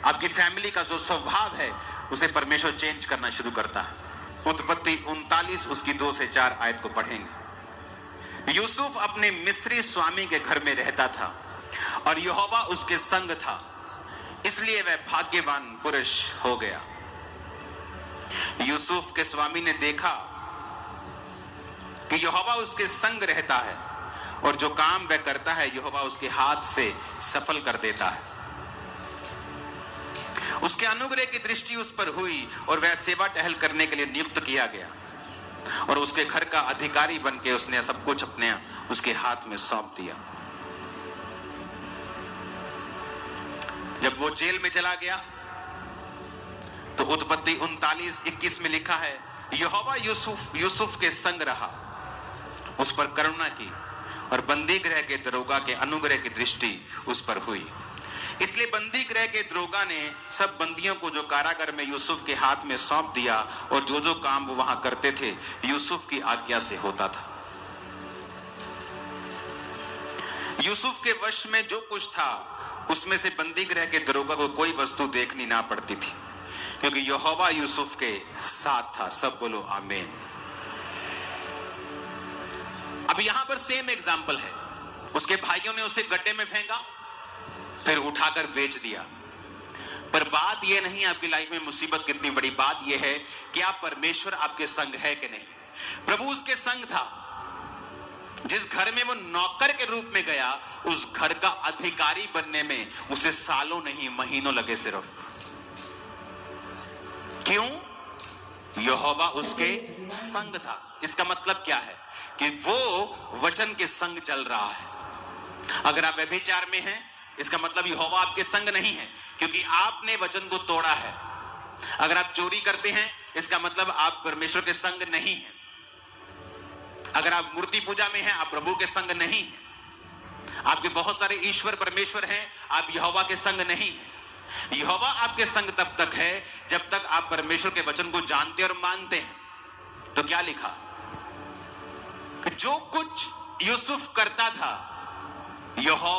आपकी फैमिली का जो स्वभाव है उसे परमेश्वर चेंज करना शुरू करता है। उत्पत्ति 39 उसकी 2 से 4 आयत को पढ़ेंगे। यूसुफ अपने मिस्री स्वामी के घर में रहता था और यहोवा उसके संग था, इसलिए वह भाग्यवान पुरुष हो गया। यूसुफ के स्वामी ने देखा कि यहोवा उसके संग रहता है और जो काम वह करता है यहोवा उसके हाथ से सफल कर देता है। उसके अनुग्रह की दृष्टि उस पर हुई और वह सेवा टहल करने के लिए नियुक्त किया गया और उसके घर का अधिकारी बनके उसने सब कुछ अपने उसके हाथ में सौंप दिया। जब वो जेल में चला गया तो उत्पत्ति 39:21 में लिखा है, यहोवा यूसुफ के संग रहा, उस पर करुणा की और बंदी गृह के दरोगा के अनुग्रह की दृष्टि उस पर हुई। इसलिए बंदी गृह के दरोगा ने सब बंदियों को जो कारागार में यूसुफ के हाथ में सौंप दिया और जो जो काम वो वहां करते थे यूसुफ की आज्ञा से होता था। यूसुफ के वश में जो कुछ था उसमें से बंदी गृह के दरोगा को कोई वस्तु देखनी ना पड़ती थी, क्योंकि यहोवा यूसुफ के साथ था। सब बोलो आमीन। अब यहां पर सेम एग्जाम्पल है। उसके भाइयों ने उसे गड्ढे में फेंका, फिर उठाकर बेच दिया। पर बात यह नहीं आपकी लाइफ में मुसीबत कितनी बड़ी, बात यह है कि आप परमेश्वर आपके संग है कि नहीं। प्रभु उसके संग था। जिस घर में वो नौकर के रूप में गया उस घर का अधिकारी बनने में उसे सालों नहीं महीनों लगे सिर्फ। क्यों? यहोवा उसके संग था। इसका मतलब क्या है कि वो वचन के संग चल रहा है। अगर आप व्यभिचार में हैं इसका मतलब यहोवा आपके संग नहीं है, क्योंकि आपने वचन को तोड़ा है। अगर आप चोरी करते हैं इसका मतलब आप परमेश्वर के संग नहीं हैं। अगर आप मूर्ति पूजा में हैं आप प्रभु के संग नहीं हैं। आपके बहुत सारे ईश्वर परमेश्वर हैं, आप यहोवा के संग नहीं हैं। यहोवा आपके संग तब तक है जब तक आप परमेश्वर के वचन को जानते और मानते हैं। तो क्या लिखा? जो कुछ यूसुफ करता था यहोवा